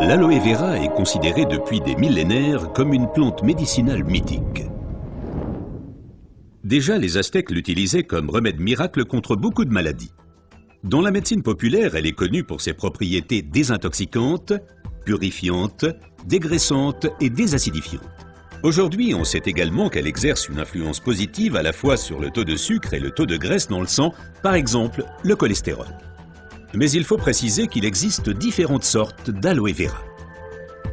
L'aloe vera est considérée depuis des millénaires comme une plante médicinale mythique. Déjà, les Aztèques l'utilisaient comme remède miracle contre beaucoup de maladies. Dans la médecine populaire, elle est connue pour ses propriétés désintoxicantes, purifiantes, dégraissantes et désacidifiantes. Aujourd'hui, on sait également qu'elle exerce une influence positive à la fois sur le taux de sucre et le taux de graisse dans le sang, par exemple le cholestérol. Mais il faut préciser qu'il existe différentes sortes d'aloe vera.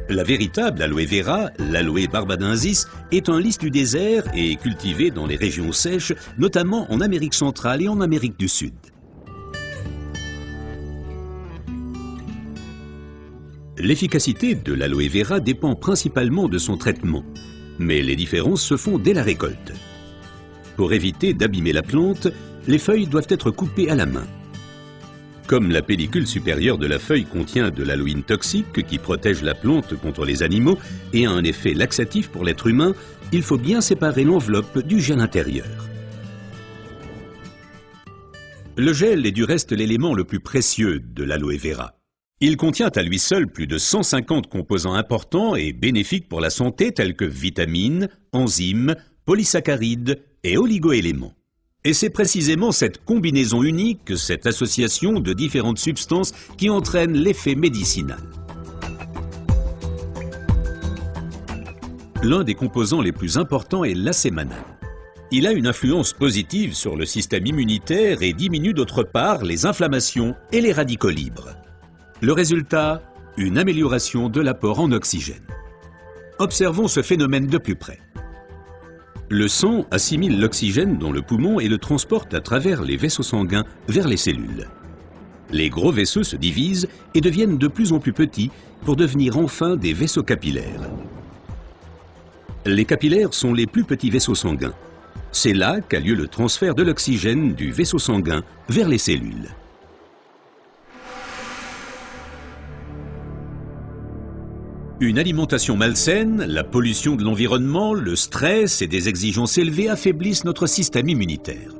La véritable aloe vera, l'aloe barbadensis, est un lys du désert et est cultivée dans les régions sèches, notamment en Amérique centrale et en Amérique du Sud. L'efficacité de l'aloe vera dépend principalement de son traitement, mais les différences se font dès la récolte. Pour éviter d'abîmer la plante, les feuilles doivent être coupées à la main. Comme la pellicule supérieure de la feuille contient de l'aloïne toxique qui protège la plante contre les animaux et a un effet laxatif pour l'être humain, il faut bien séparer l'enveloppe du gel intérieur. Le gel est du reste l'élément le plus précieux de l'aloe vera. Il contient à lui seul plus de 150 composants importants et bénéfiques pour la santé tels que vitamines, enzymes, polysaccharides et oligoéléments. Et c'est précisément cette combinaison unique, cette association de différentes substances qui entraîne l'effet médicinal. L'un des composants les plus importants est l'acémanal. Il a une influence positive sur le système immunitaire et diminue d'autre part les inflammations et les radicaux libres. Le résultat, une amélioration de l'apport en oxygène. Observons ce phénomène de plus près. Le sang assimile l'oxygène dans le poumon et le transporte à travers les vaisseaux sanguins vers les cellules. Les gros vaisseaux se divisent et deviennent de plus en plus petits pour devenir enfin des vaisseaux capillaires. Les capillaires sont les plus petits vaisseaux sanguins. C'est là qu'a lieu le transfert de l'oxygène du vaisseau sanguin vers les cellules. Une alimentation malsaine, la pollution de l'environnement, le stress et des exigences élevées affaiblissent notre système immunitaire.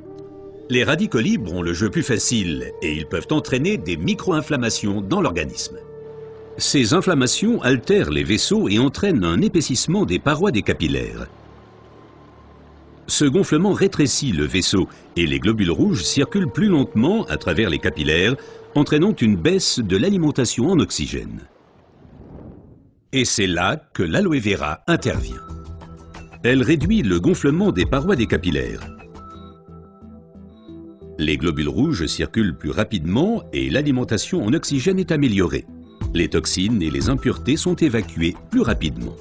Les radicaux libres ont le jeu plus facile et ils peuvent entraîner des micro-inflammations dans l'organisme. Ces inflammations altèrent les vaisseaux et entraînent un épaississement des parois des capillaires. Ce gonflement rétrécit le vaisseau et les globules rouges circulent plus lentement à travers les capillaires, entraînant une baisse de l'alimentation en oxygène. Et c'est là que l'aloe vera intervient. Elle réduit le gonflement des parois des capillaires. Les globules rouges circulent plus rapidement et l'alimentation en oxygène est améliorée. Les toxines et les impuretés sont évacuées plus rapidement.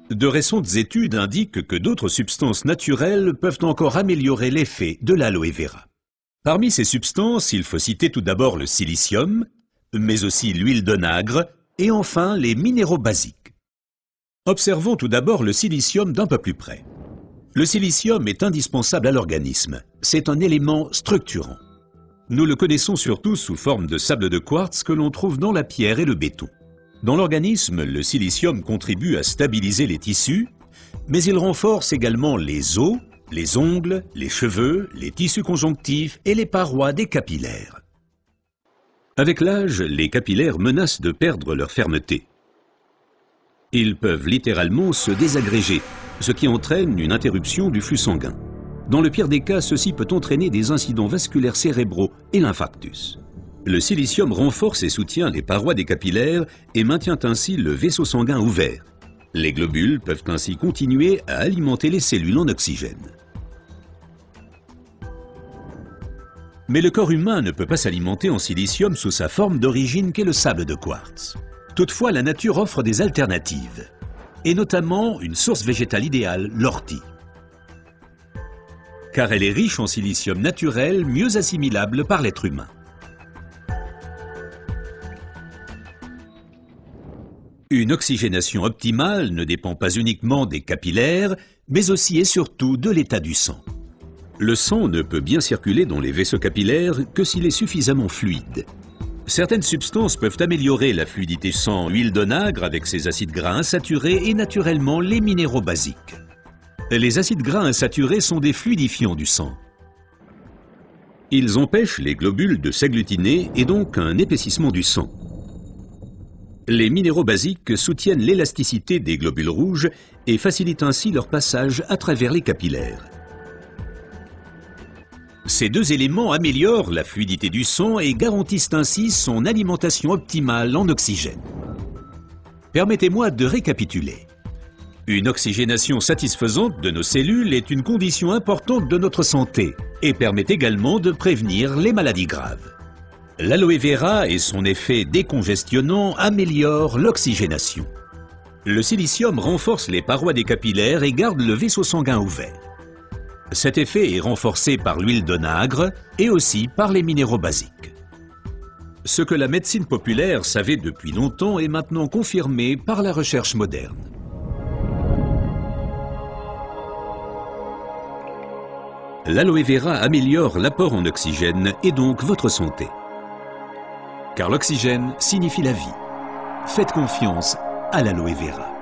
De récentes études indiquent que d'autres substances naturelles peuvent encore améliorer l'effet de l'aloe vera. Parmi ces substances, il faut citer tout d'abord le silicium, mais aussi l'huile d'onagre et enfin les minéraux basiques. Observons tout d'abord le silicium d'un peu plus près. Le silicium est indispensable à l'organisme. C'est un élément structurant. Nous le connaissons surtout sous forme de sable de quartz que l'on trouve dans la pierre et le béton. Dans l'organisme, le silicium contribue à stabiliser les tissus, mais il renforce également les os, les ongles, les cheveux, les tissus conjonctifs et les parois des capillaires. Avec l'âge, les capillaires menacent de perdre leur fermeté. Ils peuvent littéralement se désagréger, ce qui entraîne une interruption du flux sanguin. Dans le pire des cas, ceci peut entraîner des incidents vasculaires cérébraux et l'infarctus. Le silicium renforce et soutient les parois des capillaires et maintient ainsi le vaisseau sanguin ouvert. Les globules peuvent ainsi continuer à alimenter les cellules en oxygène. Mais le corps humain ne peut pas s'alimenter en silicium sous sa forme d'origine qu'est le sable de quartz. Toutefois, la nature offre des alternatives, et notamment une source végétale idéale, l'ortie. Car elle est riche en silicium naturel, mieux assimilable par l'être humain. Une oxygénation optimale ne dépend pas uniquement des capillaires, mais aussi et surtout de l'état du sang. Le sang ne peut bien circuler dans les vaisseaux capillaires que s'il est suffisamment fluide. Certaines substances peuvent améliorer la fluidité sang, l'huile d'onagre avec ses acides gras insaturés et naturellement les minéraux basiques. Les acides gras insaturés sont des fluidifiants du sang. Ils empêchent les globules de s'agglutiner et donc un épaississement du sang. Les minéraux basiques soutiennent l'élasticité des globules rouges et facilitent ainsi leur passage à travers les capillaires. Ces deux éléments améliorent la fluidité du sang et garantissent ainsi son alimentation optimale en oxygène. Permettez-moi de récapituler. Une oxygénation satisfaisante de nos cellules est une condition importante de notre santé et permet également de prévenir les maladies graves. L'aloe vera et son effet décongestionnant améliorent l'oxygénation. Le silicium renforce les parois des capillaires et garde le vaisseau sanguin ouvert. Cet effet est renforcé par l'huile d'onagre et aussi par les minéraux basiques. Ce que la médecine populaire savait depuis longtemps est maintenant confirmé par la recherche moderne. L'aloe vera améliore l'apport en oxygène et donc votre santé. Car l'oxygène signifie la vie. Faites confiance à l'aloe vera.